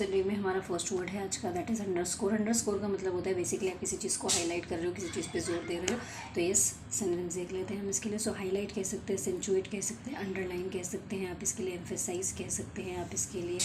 The day में हमारा first word है आज का, दैट इज़ अंडरस्कोर। अंडरस्कोर का मतलब होता है बेसिकली आप किसी चीज़ को हाईलाइट कर रहे हो, किसी चीज़ पे जोर दे रहे हो, तो ये सिनोनिम्स देख लेते हैं हम इसके लिए। सो हाईलाइट कह सकते हैं, सेंचुएट कह सकते हैं, अंडरलाइन कह सकते हैं आप इसके लिए, एम्फेसाइज कह सकते हैं आप इसके लिए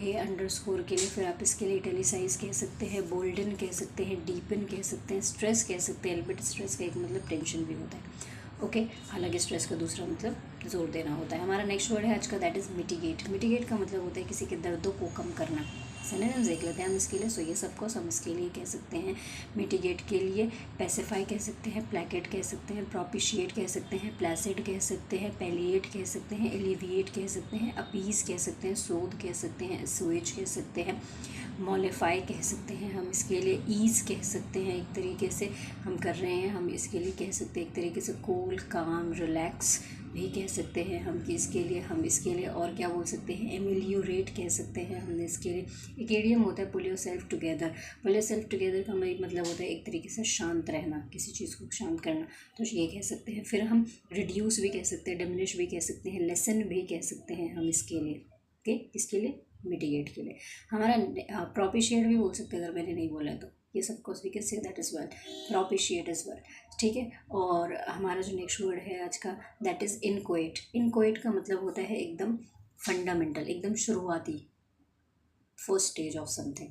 ये अंडरस्कोर के लिए। फिर आप इसके लिए इटैलिसाइज कह सकते हैं, बोल्डन कह सकते हैं, डीपन कह सकते हैं, स्ट्रेस कह सकते हैं। एल्बट स्ट्रेस का एक मतलब टेंशन भी होता है, ओके। हालांकि स्ट्रेस का दूसरा मतलब जोर देना होता है। हमारा नेक्स्ट वर्ड है आज का, दैट इज़ मिटिगेट। मिटिगेट का मतलब होता है किसी के दर्दों को कम करना। सिनोनिम्स देख लेते हैं हम इसके लिए। सो ये सबको हम इसके लिए कह सकते हैं मिटिगेट के लिए। पैसिफाई कह सकते हैं, प्लेकेट कह सकते हैं, प्रोपिशिएट कह सकते हैं, प्लेसिड कह सकते हैं, पैलिएट कह सकते हैं, एलिविएट कह सकते हैं, अपीज कह सकते हैं, सोध कह सकते हैं, एसुएज कह सकते हैं, मॉलिफाई कह सकते हैं हम इसके लिए, ईज कह सकते हैं एक तरीके से हम कर रहे हैं, हम इसके लिए कह सकते हैं एक तरीके से कूल, काम, रिलैक्स भी कह सकते हैं हम कि इसके लिए। हम इसके लिए और क्या बोल सकते हैं, एमिलियोरेट कह सकते हैं हमने इसके लिए। एक एडियम होता है pull yourself together. Pull yourself together का मतलब होता है एक तरीके से शांत रहना, किसी चीज़ को शांत करना, तो ये कह सकते हैं। फिर हम रिड्यूस भी कह सकते हैं, डिमिनिश भी कह सकते हैं, लेसन भी कह सकते हैं हम इसके लिए, ओके। इसके लिए मिटिगेट के लिए। हमारा प्रोपिशिएट भी बोल सकते हैं अगर मैंने नहीं बोला तो, ये सबको we can say that as well, propitiate as well, ठीक है। और हमारा जो नेक्स्ट वर्ड है आज का, दैट इज़ इनकोएट। इनकोएट का मतलब होता है एकदम फंडामेंटल, एकदम शुरुआती, फर्स्ट स्टेज ऑफ समथिंग,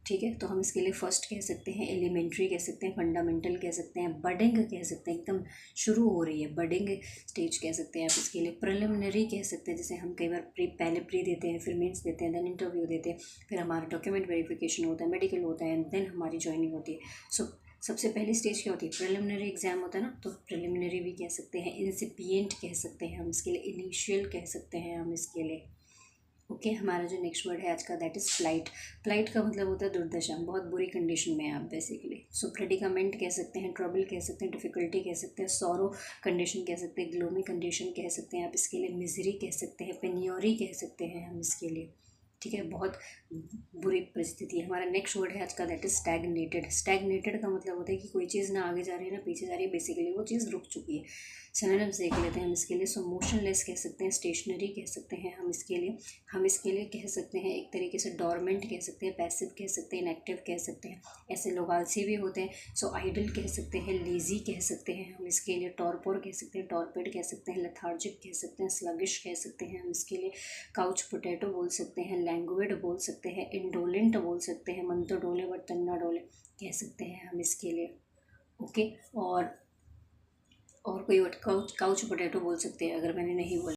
ठीक है। तो हम इसके लिए फर्स्ट कह सकते हैं, एलिमेंट्री कह सकते हैं, फंडामेंटल कह सकते हैं, बडिंग कह सकते हैं, एकदम शुरू हो रही है, बडिंग स्टेज कह सकते हैं आप इसके लिए। प्रिलिमिनरी कह सकते हैं, जैसे हम कई बार पहले प्री देते हैं, फिर मेंस देते हैं, देन इंटरव्यू देते हैं, फिर हमारा डॉक्यूमेंट वेरिफिकेशन होता है, मेडिकल होता है, एंड देन हमारी ज्वाइनिंग होती है। सो सबसे पहली स्टेज क्या होती है, प्रिलिमिनरी एग्जाम होता है ना, तो प्रिलिमिनरी भी कह सकते हैं, इंसिपिएंट कह सकते हैं हम इसके लिए, इनिशियल कह सकते हैं हम इसके लिए, ओके। हमारा जो नेक्स्ट वर्ड है आज का, दैट इज़ फ्लाइट। फ्लाइट का मतलब होता है दुर्दशा, बहुत बुरी कंडीशन में है आप बेसिकली। सो प्रेडिकामेंट कह सकते हैं, ट्रबल कह सकते हैं, डिफिकल्टी कह सकते हैं, सॉरो कंडीशन कह सकते हैं, ग्लोमी कंडीशन कह सकते हैं आप इसके लिए, मिजरी कह सकते हैं, पेन्योरी कह सकते हैं हम इसके लिए, ठीक है। बहुत बुरी परिस्थिति है। हमारा नेक्स्ट वर्ड है आज का, दैट इज स्टैगनेटेड। स्टैगनेटेड का मतलब होता है कि कोई चीज़ ना आगे जा रही है ना पीछे जा रही है, बेसिकली वो चीज़ रुक चुकी है। सिनोनिम्स देख लेते हैं हम इसके लिए। सो मोशनलेस कह सकते हैं, स्टेशनरी कह सकते हैं हम इसके लिए। हम इसके लिए कह सकते हैं एक तरीके से डोरमेंट कह सकते हैं, पैसिव कह सकते हैं, इनएक्टिव कह सकते हैं। ऐसे लोग आलसी भी होते हैं, सो आइडल कह सकते हैं, लेजी कह सकते हैं हम इसके लिए, टॉर्पोर कह सकते हैं, टॉर्पेड कह सकते हैं, लेथार्जिक कह सकते हैं, स्लगिश कह सकते हैं हम इसके लिए, काउच पोटैटो बोल सकते हैं, लैंग्विड बोल सकते हैं, इंडोलेंट बोल सकते हैं, मन तो डोले बर्तन ना डोले कह सकते हैं हम इसके लिए, ओके। और कोई काउच पोटैटो बोल सकते हैं अगर मैंने नहीं बोला।